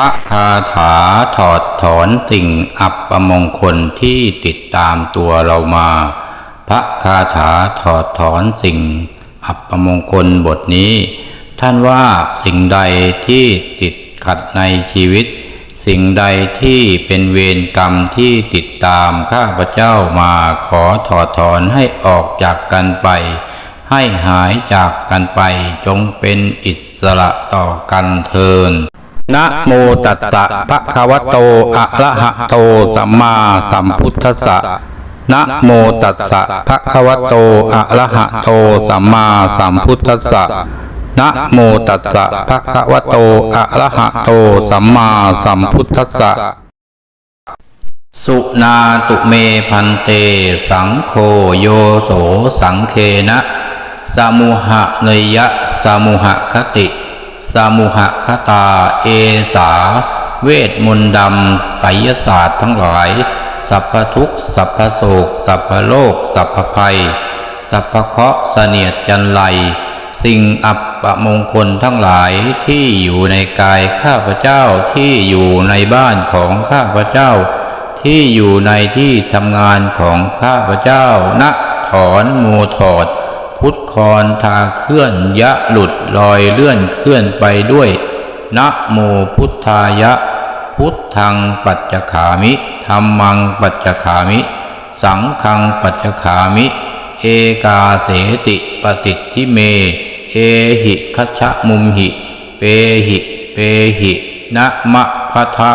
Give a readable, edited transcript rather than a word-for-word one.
พระคาถาถอดถอนสิ่งอัปมงคลที่ติดตามตัวเรามาพระคาถาถอดถอนสิ่งอัปมงคลบทนี้ท่านว่าสิ่งใดที่ติดขัดในชีวิตสิ่งใดที่เป็นเวรกรรมที่ติดตามข้าพเจ้ามาขอถอดถอนให้ออกจากกันไปให้หายจากกันไปจงเป็นอิสระต่อกันเถิดนะโมตัสสะภะคะวะโตอะระหะโตสัมมาสัมพุทธัสสะนะโมตัสสะภะคะวะโตอะระหะโตสัมมาสัมพุทธัสสะนะโมตัสสะภะคะวะโตอะระหะโตสัมมาสัมพุทธัสสะสุนาตุเมพันเตสังโฆโยโสสังเคนะสมุหะเนยยะสมุหคติสมุหคตาเอสาเวทมนต์ดำไสยศาสตร์ทั้งหลายสัพพทุกข์สัพพโศกสัพพโลกสัพพภัยสัพพเคราะห์เสนียดจันไรสิ่งอัปมงคลทั้งหลายที่อยู่ในกายข้าพเจ้าที่อยู่ในบ้านของข้าพเจ้าที่อยู่ในที่ทำงานของข้าพเจ้านะถอนโมถอดพุทธครทาเคลื่อนยะหลุดลอยเลื่อนเคลื่อนไปด้วยนะโมพุทธายะพุทธังปัจจคามิธัมมังปัจจคามิสังฆังปัจจคามิเอกาเสติปฏิทิเมเอหิคัชฉะมุมหิเปหินะมะพะทะ